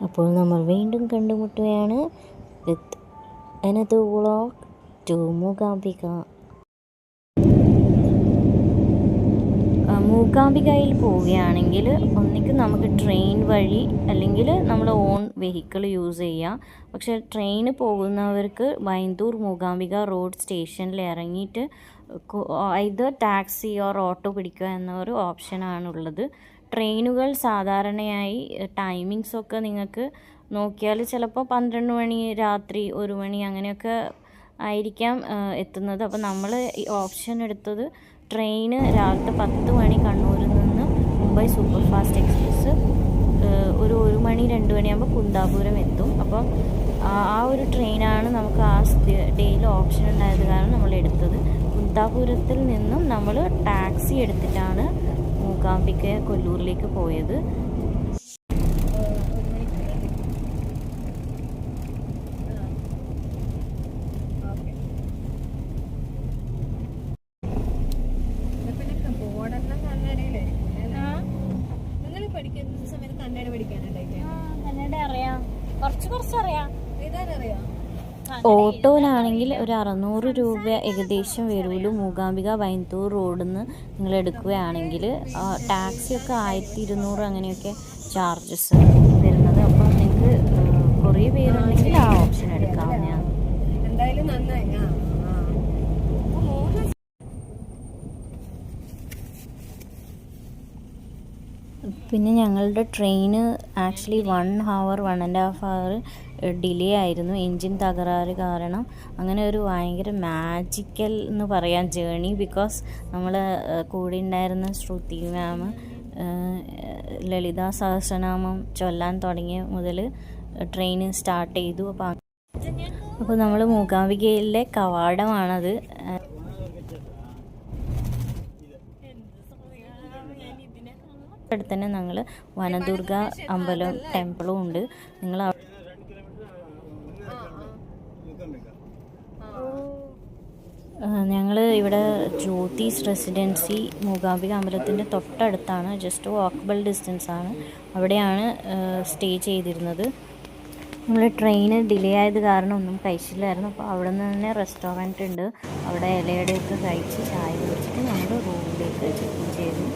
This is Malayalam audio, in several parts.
അപ്പോൾ നമ്മൾ വീണ്ടും കണ്ടുമുട്ടുകയാണ് വിത്ത് another vlog to മൂകാംബിക. മൂകാംബികയിൽ പോവുകയാണെങ്കിൽ ഒന്നിക്ക് നമുക്ക് ട്രെയിൻ വഴി അല്ലെങ്കിൽ നമ്മൾ ഓൺ വെഹിക്കിൾ യൂസ് ചെയ്യാം. പക്ഷേ ട്രെയിന് പോകുന്നവർക്ക് ബൈന്ദൂർ മൂകാംബിക റോഡ് സ്റ്റേഷനിൽ ഇറങ്ങിയിട്ട് ഇത് ടാക്സി ഓർ ഓട്ടോ പിടിക്കുക എന്നൊരു ഓപ്ഷനാണുള്ളത്. ട്രെയിനുകൾ സാധാരണയായി ടൈമിങ്സൊക്കെ നിങ്ങൾക്ക് നോക്കിയാൽ ചിലപ്പോൾ 12 മണി, രാത്രി 1 മണി അങ്ങനെയൊക്കെ ആയിരിക്കാം എത്തുന്നത്. അപ്പോൾ നമ്മൾ ഈ ഓപ്ഷൻ എടുത്തത് ട്രെയിന് രാവിലത്തെ 10 മണി കണ്ണൂരിൽ നിന്ന് മുംബൈ സൂപ്പർ ഫാസ്റ്റ് എക്സ്പ്രസ് ഒരു 1 മണി 2 മണിയാകുമ്പോൾ കുന്താപുരം എത്തും. അപ്പം ആ ഒരു ട്രെയിനാണ് നമുക്ക് ആ ഡേയിൽ ഓപ്ഷൻ ഉണ്ടായത് കാരണം നമ്മൾ എടുത്തത്. കുന്താപുരത്തിൽ നിന്നും നമ്മൾ ടാക്സി എടുത്തിട്ടാണ് മൂകാംബിക കൊല്ലൂരിലേക്ക് പോയത്. ഓട്ടോയിലാണെങ്കിൽ ഒരു 600 രൂപ ഏകദേശം വരുള്ളൂ മൂകാംബിക ബൈന്ദൂർ റോഡിൽ നിന്ന് നിങ്ങൾ എടുക്കുകയാണെങ്കിൽ. ടാക്സിയൊക്കെ 1200 അങ്ങനെയൊക്കെ ചാർജസ് വരുന്നത്. അപ്പോൾ നിങ്ങൾക്ക് കുറേ പേരുണ്ടെങ്കിൽ ആ ഓപ്ഷൻ എടുക്കാവുന്നതാണ്. എന്തായാലും നന്നായി. പിന്നെ ഞങ്ങളുടെ ട്രെയിന് ആക്ച്വലി 1.5 അവർ ഡിലേ ആയിരുന്നു. എൻജിൻ തകരാറ് കാരണം. അങ്ങനെ ഒരു ഭയങ്കര മാജിക്കൽ എന്ന് പറയാം ജേണി. ബിക്കോസ് നമ്മൾ കൂടെ ഉണ്ടായിരുന്ന ശ്രുതി മാം ലളിത സഹസ്രനാമം ചൊല്ലാൻ തുടങ്ങിയ മുതൽ ട്രെയിൻ സ്റ്റാർട്ട് ചെയ്തു. അപ്പോൾ നമ്മൾ മൂകാംബികയിലെ കവാടമാണത്. അടുത്ത് തന്നെ ഞങ്ങൾ വനദുർഗ അമ്പലം ടെമ്പിളും ഉണ്ട്. നിങ്ങൾ ഞങ്ങൾ ഇവിടെ ജ്യോതിസ് റെസിഡൻസി മൂകാംബിക അമ്പലത്തിൻ്റെ തൊട്ടടുത്താണ്. ജസ്റ്റ് വാക്കബിൾ ഡിസ്റ്റൻസ് ആണ്. അവിടെയാണ് സ്റ്റേ ചെയ്തിരുന്നത്. നമ്മൾ ട്രെയിന് ഡിലേ ആയത് കാരണം ഒന്നും കഴിച്ചില്ലായിരുന്നു. അപ്പോൾ അവിടെ നിന്ന് തന്നെ റെസ്റ്റോറൻറ്റ് ഉണ്ട്. അവിടെ ഇലയുടെയൊക്കെ കഴിച്ച് ചായ കുടിച്ചിട്ട് ഞങ്ങൾ റൂമിലേക്ക് ചെക്ക് ചെയ്തു.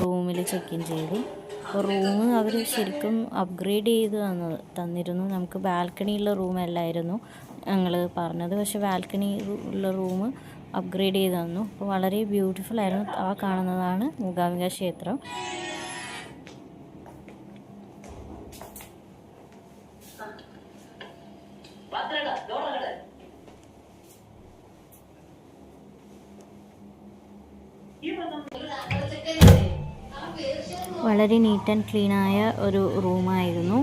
റൂമിൽ ചെക്ക് ഇൻ ചെയ്തു. അപ്പോൾ റൂം അവർ ശരിക്കും അപ്ഗ്രേഡ് ചെയ്ത് തന്നിരുന്നു. നമുക്ക് ബാൽക്കണിയുള്ള റൂമല്ലായിരുന്നു ഞങ്ങൾ പറഞ്ഞത്, പക്ഷെ ബാൽക്കണി ഉള്ള റൂം അപ്ഗ്രേഡ് ചെയ്ത് തന്നു. അപ്പോൾ വളരെ ബ്യൂട്ടിഫുൾ ആയിരുന്നു. ആ കാണുന്നതാണ് മൂകാംബിക ക്ഷേത്രം. വളരെ നീറ്റ് ആൻഡ് ക്ലീനായ ഒരു റൂമായിരുന്നു.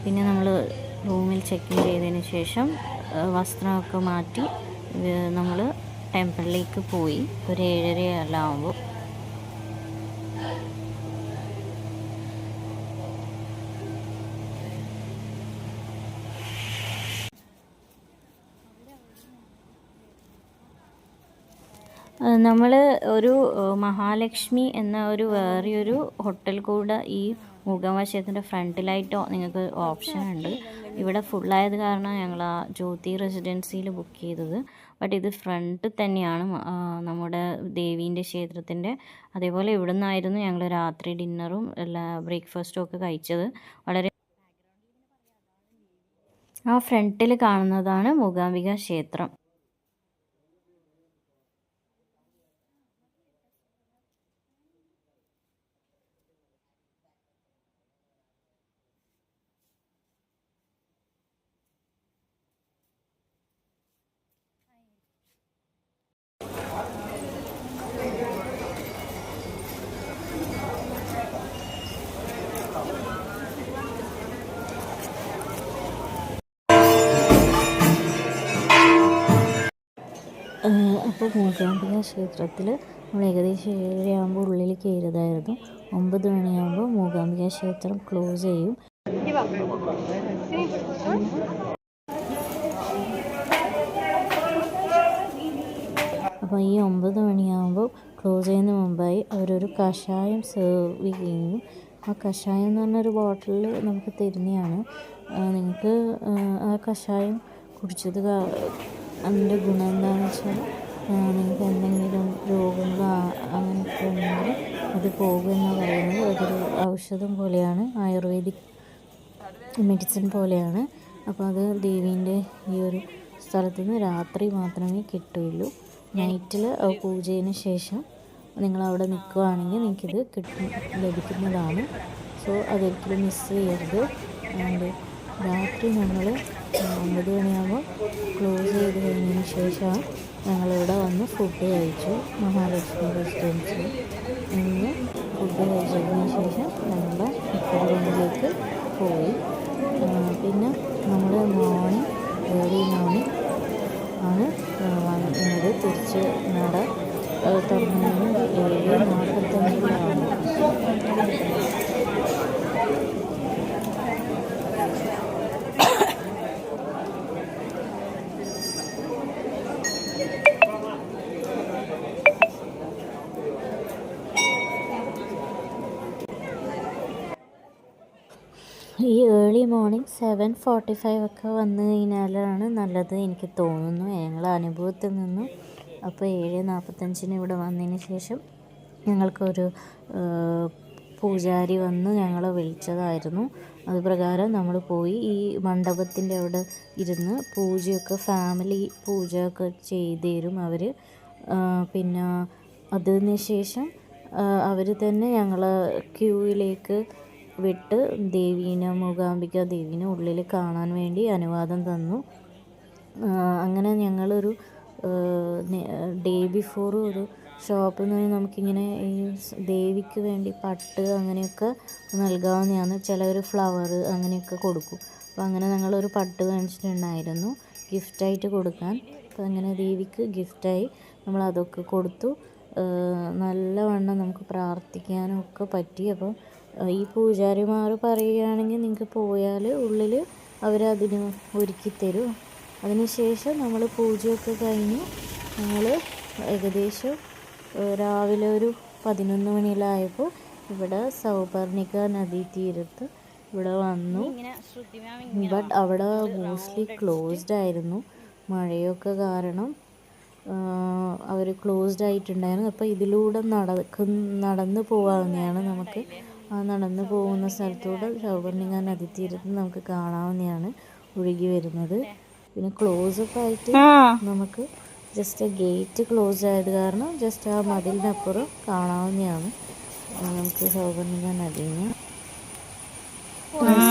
പിന്നെ നമ്മൾ റൂമിൽ ചെക്ക് ഇൻ ചെയ്തതിന് ശേഷം വസ്ത്രമൊക്കെ മാറ്റി നമ്മൾ ടെമ്പിളിലേക്ക് പോയി. ഒരു 7:30 ആകുമ്പോൾ നമ്മൾ ഒരു മഹാലക്ഷ്മി എന്ന ഒരു വേറെയൊരു ഹോട്ടൽ കൂടെ ഈ മൂകാംബിക ക്ഷേത്രത്തിൻ്റെ ഫ്രണ്ടിലായിട്ടോ നിങ്ങൾക്ക് ഓപ്ഷൻ ഉണ്ട്. ഇവിടെ ഫുള്ളായത് കാരണം ഞങ്ങൾ ആ ജ്യോതി റെസിഡൻസിയിൽ ബുക്ക് ചെയ്തത്. ബട്ട് ഇത് ഫ്രണ്ട് തന്നെയാണ് നമ്മുടെ ദേവീൻ്റെ ക്ഷേത്രത്തിൻ്റെ. അതേപോലെ ഇവിടെ നിന്നായിരുന്നു ഞങ്ങൾ രാത്രി ഡിന്നറും ബ്രേക്ക്ഫാസ്റ്റും ഒക്കെ കഴിച്ചത്. വളരെ ആ ഫ്രണ്ടിൽ കാണുന്നതാണ് മൂകാംബിക ക്ഷേത്രം. അപ്പോൾ മൂകാംബിക ക്ഷേത്രത്തിൽ നമ്മൾ ഏകദേശം 7:30 ആകുമ്പോൾ ഉള്ളിൽ കയറിയതായിരുന്നു. 9 മണിയാകുമ്പോൾ മൂകാംബിക ക്ഷേത്രം ക്ലോസ് ചെയ്യും. അപ്പോൾ ഈ 9 മണിയാകുമ്പോൾ ക്ലോസ് ചെയ്യുന്ന മുമ്പായി അവരൊരു കഷായം സെർവ് ചെയ്യും. ആ കഷായം എന്ന് പറഞ്ഞൊരു ബോട്ടിലിൽ നമുക്ക് തരുന്നതാണ്. നിങ്ങൾക്ക് ആ കഷായം കുടിച്ചത് അതിൻ്റെ ഗുണം എന്താണെന്ന് വെച്ചാൽ നിങ്ങൾക്ക് എന്തെങ്കിലും രോഗങ്ങൾ അങ്ങനെയൊക്കെ ഉണ്ടെങ്കിൽ അത് പോകുമെന്നാണ് പറയുന്നത്. അതൊരു ഔഷധം പോലെയാണ്, ആയുർവേദിക് മെഡിസിൻ പോലെയാണ്. അപ്പോൾ അത് ദേവീൻ്റെ ഈ ഒരു സ്ഥലത്ത് നിന്ന് രാത്രി മാത്രമേ കിട്ടുകയുള്ളൂ. നൈറ്റിൽ പൂജയിന് ശേഷം നിങ്ങളവിടെ നിൽക്കുകയാണെങ്കിൽ നിങ്ങൾക്കിത് ലഭിക്കുന്നതാണ്. സോ അതൊരിക്കലും മിസ് ചെയ്യരുത്. ആൻഡ് രാത്രി ഞങ്ങൾ 9 മണിയാകുമ്പോൾ ക്ലോസ് ചെയ്ത് കഴിഞ്ഞതിന് ശേഷം ഞങ്ങളിവിടെ വന്ന് ഫുഡ് കഴിച്ചു. മഹാലക്ഷ്മി റെസിഡൻസിൽ നിന്ന് ഫുഡ് കഴിച്ചതിന് ശേഷം ഞങ്ങൾ ഇപ്പോഴത്തെ റൂമിലേക്ക് പോയി. പിന്നെ നമ്മൾ ഏർലി മോർണിംഗ് ആണ് വന്നത്. തിരിച്ച് നട തുറന്നതിന് 7:45 ഈ ഏർലി മോർണിംഗ് 7:45 ഒക്കെ വന്നു കഴിഞ്ഞാലാണ് നല്ലത് എനിക്ക് തോന്നുന്നു, ഞങ്ങളുടെ അനുഭവത്തിൽ നിന്നും. അപ്പോൾ 7:45 ഇവിടെ വന്നതിന് ശേഷം ഞങ്ങൾക്കൊരു പൂജാരി വന്ന് ഞങ്ങളെ വിളിച്ചതായിരുന്നു. അതുപ്രകാരം നമ്മൾ പോയി ഈ മണ്ഡപത്തിൻ്റെ അവിടെ ഇരുന്ന് പൂജയൊക്കെ ഫാമിലി പൂജയൊക്കെ ചെയ്തു തരും അവർ. പിന്നെ അതിന് ശേഷം അവർ തന്നെ ഞങ്ങളെ ക്യൂവിലേക്ക് വിട്ട് മൂകാംബിക ദേവീനെ ഉള്ളിൽ കാണാൻ വേണ്ടി അനുവാദം തന്നു. അങ്ങനെ ഞങ്ങളൊരു ഡേ ബിഫോർ ഒരു ഷോപ്പിൽ നിന്ന് നമുക്കിങ്ങനെ ഈ ദേവിക്ക് വേണ്ടി പട്ട് അങ്ങനെയൊക്കെ നൽകാവുന്നതാണ്. ചിലവർ ഫ്ലവർ അങ്ങനെയൊക്കെ കൊടുക്കും. അപ്പോൾ അങ്ങനെ ഞങ്ങളൊരു പട്ട് മേടിച്ചിട്ടുണ്ടായിരുന്നു ഗിഫ്റ്റായിട്ട് കൊടുക്കാൻ. അപ്പോൾ അങ്ങനെ ദേവിക്ക് ഗിഫ്റ്റായി നമ്മളതൊക്കെ കൊടുത്തു. നല്ലവണ്ണം നമുക്ക് പ്രാർത്ഥിക്കാനും ഒക്കെ പറ്റി. അപ്പോൾ ഈ പൂജാരിമാർ പറയുകയാണെങ്കിൽ നിങ്ങൾക്ക് പോയാൽ ഉള്ളിൽ അവരതിന് ഒരുക്കിത്തരും. അതിനുശേഷം നമ്മൾ പൂജയൊക്കെ കഴിഞ്ഞ് ഞങ്ങൾ ഏകദേശം രാവിലെ ഒരു 11 മണിയിലായപ്പോൾ ഇവിടെ സൗപർണിക നദീതീരത്ത് ഇവിടെ വന്നു. ബട്ട് അവിടെ മോസ്റ്റ്ലി ക്ലോസ്ഡ് ആയിരുന്നു, മഴയൊക്കെ കാരണം അവർ ക്ലോസ്ഡ് ആയിട്ടുണ്ടായിരുന്നു. അപ്പോൾ ഇതിലൂടെ നടന്നു പോകാവുന്നതാണ്. നമുക്ക് ആ നടന്നു പോകുന്ന സ്ഥലത്തൂടെ സൗപർണിക നദീതീരത്ത് നമുക്ക് കാണാവുന്നതാണ് ഒഴുകി വരുന്നത്. പിന്നെ ക്ലോസപ്പ് ആയിട്ട് നമുക്ക് ജസ്റ്റ് ഗേറ്റ് ക്ലോസ് ആയത് കാരണം ജസ്റ്റ് ആ മതിലിനപ്പുറം കാണാവുന്നതാണ് നമുക്ക് സൗപർണിക നദീനെ.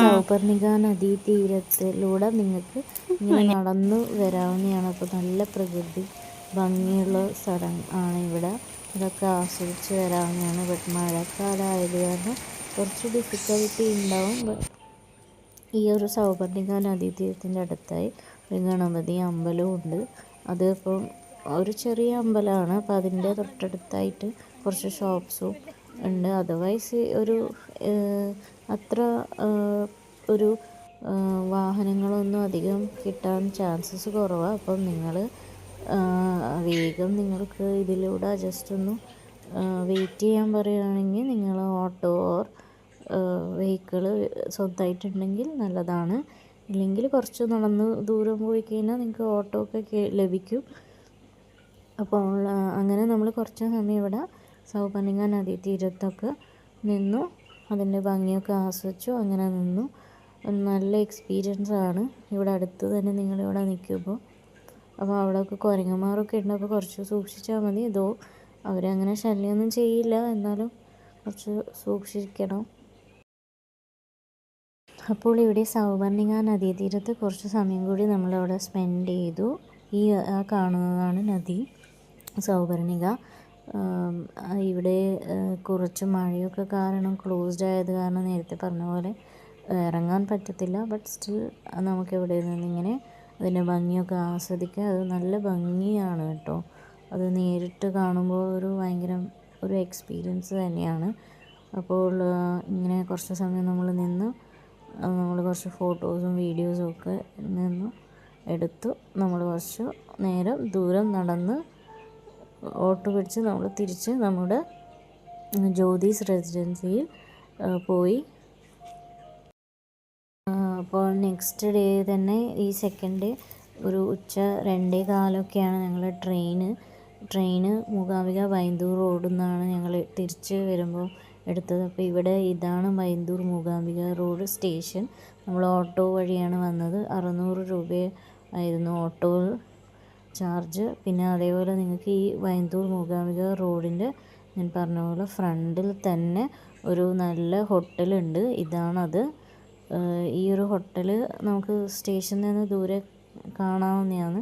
സൗപർണിക നദീ തീരത്തിലൂടെ നിങ്ങൾക്ക് ഇങ്ങനെ നടന്നു വരാവുന്നതാണ്. അപ്പോൾ നല്ല പ്രകൃതി ഭംഗിയുള്ള സ്ഥലം ആണ് ഇവിടെ. ഇതൊക്കെ ആസ്വദിച്ച് വരാവുന്നതാണ്. ബട്ട് മഴക്കാലമായത് കാരണം കുറച്ച് ഡിഫിക്കൽട്ടി ഉണ്ടാവും. ബട്ട് ഈ ഒരു സൗപർണിക നദീതീരത്തിൻ്റെ അടുത്തായി ഒരു ഗണപതി അമ്പലവും ഉണ്ട്. അത് ഇപ്പം ഒരു ചെറിയ അമ്പലമാണ്. അപ്പോൾ അതിൻ്റെ തൊട്ടടുത്തായിട്ട് കുറച്ച് ഷോപ്സും ഉണ്ട്. അതർവൈസ് ഒരു അത്ര ഒരു വാഹനങ്ങളൊന്നും അധികം കിട്ടാൻ ചാൻസസ് കുറവാണ്. അപ്പം നിങ്ങൾ വേഗം നിങ്ങൾക്ക് ഇതിലൂടെ ജസ്റ്റ് ഒന്ന് വെയിറ്റ് ചെയ്യാൻ പറയുകയാണെങ്കിൽ നിങ്ങൾ ഓട്ടോ ഓർ വെഹിക്കിൾ സ്വന്തമായിട്ടുണ്ടെങ്കിൽ നല്ലതാണ്. ഇല്ലെങ്കിൽ കുറച്ച് നടന്ന് ദൂരം പോയി കഴിഞ്ഞാൽ നിങ്ങൾക്ക് ഓട്ടോ ഒക്കെ ലഭിക്കും. അപ്പോൾ അങ്ങനെ നമ്മൾ കുറച്ച് സമയം ഇവിടെ സൗപർണിക നദീതീരത്തൊക്കെ നിന്നു, അതിൻ്റെ ഭംഗിയൊക്കെ ആസ്വദിച്ചു. അങ്ങനെ നിന്നു. നല്ല എക്സ്പീരിയൻസ് ആണ്. ഇവിടെ അടുത്ത് തന്നെ നിങ്ങളിവിടെ നിൽക്കുമ്പോൾ. അപ്പോൾ അവിടെയൊക്കെ കുരങ്ങന്മാരൊക്കെ ഉണ്ട്. അപ്പോൾ കുറച്ച് സൂക്ഷിച്ചാൽ മതി. അവരങ്ങനെ ശല്യമൊന്നും ചെയ്യില്ല, എന്നാലും കുറച്ച് സൂക്ഷിക്കണം. അപ്പോൾ ഇവിടെ സൗപർണിക നദീതീരത്ത് കുറച്ച് സമയം കൂടി നമ്മളവിടെ സ്പെൻഡ് ചെയ്തു. ഈ കാണുന്നതാണ് നദി സൗപർണിക. ഇവിടെ കുറച്ച് മഴയൊക്കെ കാരണം ക്ലോസ്ഡ് ആയത് കാരണം നേരത്തെ പറഞ്ഞ പോലെ ഇറങ്ങാൻ പറ്റത്തില്ല. ബട്ട് സ്റ്റിൽ നമുക്ക് ഇവിടെ നിന്നിങ്ങനെ അതിൻ്റെ ഭംഗിയൊക്കെ ആസ്വദിക്കുക. അത് നല്ല ഭംഗിയാണ് കേട്ടോ. അത് നേരിട്ട് കാണുമ്പോൾ ഭയങ്കര ഒരു എക്സ്പീരിയൻസ് തന്നെയാണ്. അപ്പോൾ ഇങ്ങനെ കുറച്ച് സമയം നമ്മൾ കുറച്ച് ഫോട്ടോസും വീഡിയോസും ഒക്കെ എടുത്തു. നമ്മൾ കുറച്ച് നേരം ദൂരം നടന്ന് ഓട്ടോ പിടിച്ച് നമ്മൾ തിരിച്ച് നമ്മുടെ ജ്യോതിസ് റെസിഡൻസിയിൽ പോയി. അപ്പോൾ നെക്സ്റ്റ് ഡേ തന്നെ ഈ സെക്കൻഡ് ഡേ ഒരു ഉച്ച 2:15 ഞങ്ങൾ ട്രെയിന് മൂകാംബിക ബൈന്ദൂർ റോഡിൽ നിന്നാണ് ഞങ്ങൾ തിരിച്ച് വരുമ്പോൾ എടുത്തത്. അപ്പോൾ ഇവിടെ ഇതാണ് ബൈന്ദൂർ മൂകാംബിക റോഡ് സ്റ്റേഷൻ. നമ്മൾ ഓട്ടോ വഴിയാണ് വന്നത്. 600 രൂപ ആയിരുന്നു ഓട്ടോ ചാർജ്. പിന്നെ അതേപോലെ നിങ്ങൾക്ക് ഈ ബൈന്ദൂർ മൂകാംബിക റോഡിൻ്റെ ഞാൻ പറഞ്ഞ പോലെ ഫ്രണ്ടിൽ തന്നെ ഒരു നല്ല ഹോട്ടലുണ്ട്. ഇതാണത്. ഈ ഒരു ഹോട്ടൽ നമുക്ക് സ്റ്റേഷനിൽ നിന്ന് ദൂരെ കാണാവുന്നതാണ്.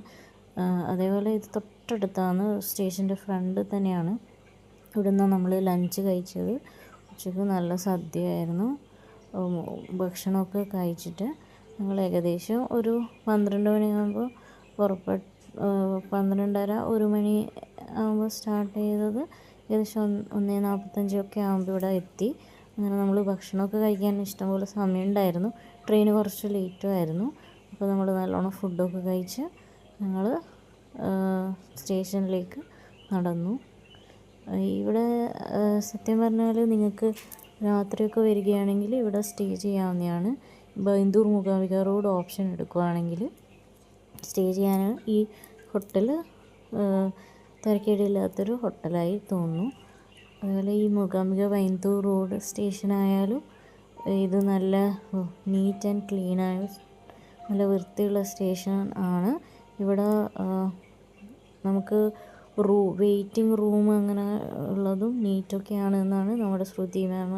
അതേപോലെ ഇത് തൊട്ടടുത്താണ്, സ്റ്റേഷൻ്റെ ഫ്രണ്ടിൽ തന്നെയാണ്. ഇവിടെ നിന്നാണ് നമ്മൾ ലഞ്ച് കഴിച്ചത്. ഉച്ചയ്ക്ക് നല്ല സദ്യയായിരുന്നു. ഭക്ഷണമൊക്കെ കഴിച്ചിട്ട് ഞങ്ങൾ ഏകദേശം ഒരു 12 മണിയാകുമ്പോൾ 12:30 1 മണി ആകുമ്പോൾ സ്റ്റാർട്ട് ചെയ്തത് ഏകദേശം 1:45 ആകുമ്പോൾ ഇവിടെ എത്തി. അങ്ങനെ നമ്മൾ ഭക്ഷണമൊക്കെ കഴിക്കാൻ ഇഷ്ടംപോലെ സമയമുണ്ടായിരുന്നു. ട്രെയിൻ കുറച്ച് ലേറ്റുമായിരുന്നു. അപ്പോൾ നമ്മൾ നല്ലോണം ഫുഡൊക്കെ കഴിച്ച് ഞങ്ങൾ സ്റ്റേഷനിലേക്ക് നടന്നു. ഇവിടെ സത്യം പറഞ്ഞാൽ നിങ്ങൾക്ക് രാത്രിയൊക്കെ വരികയാണെങ്കിൽ ഇവിടെ സ്റ്റേ ചെയ്യാവുന്നതാണ്. ബൈന്ദൂർ മൂകാംബിക റോഡ് ഓപ്ഷൻ എടുക്കുകയാണെങ്കിൽ സ്റ്റേ ചെയ്യാൻ ഈ ഹോട്ടൽ തിരക്കേടില്ലാത്തൊരു ഹോട്ടലായി തോന്നുന്നു. അതുപോലെ ഈ മൂകാംബിക ബൈന്ദൂർ റോഡ് സ്റ്റേഷനായാലും ഇത് നല്ല നീറ്റ് ആൻഡ് ക്ലീനായ നല്ല വൃത്തിയുള്ള സ്റ്റേഷൻ ആണ്. ഇവിടെ നമുക്ക് വെയിറ്റിംഗ് റൂം അങ്ങനെ ഉള്ളതും നീറ്റൊക്കെയാണ് എന്നാണ് നമ്മുടെ ശ്രുതി മാം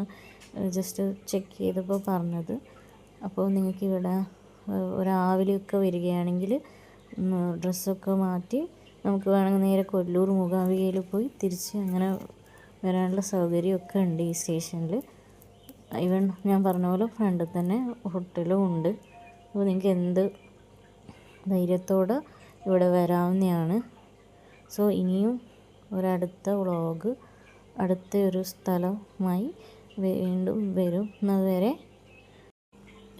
ജസ്റ്റ് ചെക്ക് ചെയ്തപ്പോൾ പറഞ്ഞത്. അപ്പോൾ നിങ്ങൾക്ക് ഇവിടെ രാവിലെയൊക്കെ വരികയാണെങ്കിൽ ഡ്രസ്സൊക്കെ മാറ്റി നമുക്ക് വേണമെങ്കിൽ നേരെ കൊല്ലൂർ മൂകാംബികയിൽ പോയി തിരിച്ച് അങ്ങനെ വരാനുള്ള സൗകര്യമൊക്കെ ഉണ്ട് ഈ സ്റ്റേഷനിൽ. ഇവൻ ഞാൻ പറഞ്ഞ പോലെ ഫ്രണ്ടിൽ തന്നെ ഹോട്ടലും ഉണ്ട്. അപ്പോൾ നിങ്ങൾക്ക് എന്ത് ധൈര്യത്തോടെ ഇവിടെ വരാവുന്നതാണ്. സോ ഇനിയും ഒരടുത്ത വ്ളോഗ് അടുത്ത ഒരു സ്ഥലമായി വീണ്ടും വരും. അതുവരെ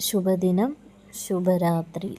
ശുഭദിനം, ശുഭരാത്രി.